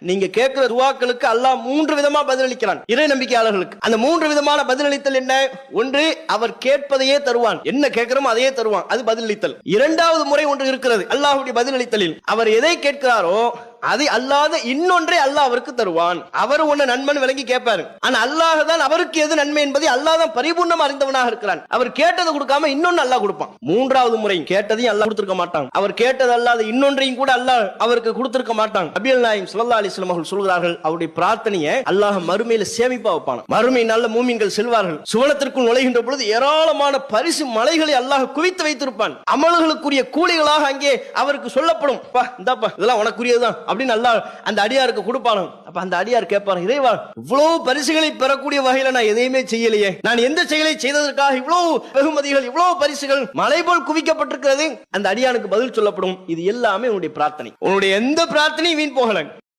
நீங்க கேட்கிற துவாக்களுக்கு அல்லாஹ் 3 விதமா பதிலளிக்கிறான் இறை நம்பிக்கையாளர்களுக்கு. அந்த 3 விதமான பதிலளித்தல் என்ன? ஒன்று, அவர் கேட்பதையே தருவான், என்ன கேட்கிறோமோ அதையே தருவான், அது பதிலளித்தல். இரண்டாவது முறை ஒன்று இருக்கிறது அல்லாஹ்வுடைய பதிலளித்தலில், அவர் எதை கேட்கிறாரோ அதை அல்லாத இன்னொன்றை அல்லாஹ் அவருக்கு தருவான். அவர் ஒன்னு நன்மை விளங்கி கேட்பாரு, ஆனா அல்லாஹ் தான் அவருக்கு எது நன்மை என்பதை அல்லாஹ் தான் பரிபூர்ணமா அறிந்தவனாக இருக்கிறான். அவர் கேட்டதை கொடுக்காம இன்னொன்னு அல்லாஹ் கொடுப்பான். மூன்றாவது முறை கேட்டதையும் அல்லாஹ் கொடுத்திருக்க மாட்டான், அவர் கேட்டது அல்லாத இன்னொன்றையும் கூட அல்லாஹ் அவருக்கு கொடுத்திருக்க மாட்டான். நபிகள் நாயகம் ஸல்லல்லாஹு அலைஹி வஸல்லம் அவர்கள் சொல்கிறார்கள், அவருடைய பிரார்த்தனையை அல்லாஹ் மறுமையில சேமிப்பா வைப்பான். மறுமை நல்ல மூமின்கள் செல்வார்கள், சுவனத்திற்குள் நுழைகின்ற பொழுது ஏராளமான பரிசு மலைகளை அல்லாஹ் குவித்து வைத்திருப்பான். அமல்களுக்குரிய கூலிகளாக அங்கே அவருக்கு சொல்லப்படும், இந்தாப்பா இதெல்லாம் உனக்குரியதுதான் அப்படின்னு அல்லாஹ் அந்த அடியாருக்கு கொடுப்பானோ. அப்ப அந்த அடியார் கேட்பாரு, இறைவா இவ்வளவு பரிசுகளை பெறக்கூடிய வகையில நான் எதையுமே செய்யலையே, நான் எந்த செயலை செய்ததற்காக இவ்வளவு வெகுமதிகள் இவ்வளவு பரிசுகள் மலை போல் குவிக்கப்பட்டிருக்கிறது? அந்த அடியானுக்கு பதில் சொல்லப்படும், இது எல்லாமே உன்னுடைய பிரார்த்தனை, உன்னுடைய எந்த பிரார்த்தனையும் வீண் போகல.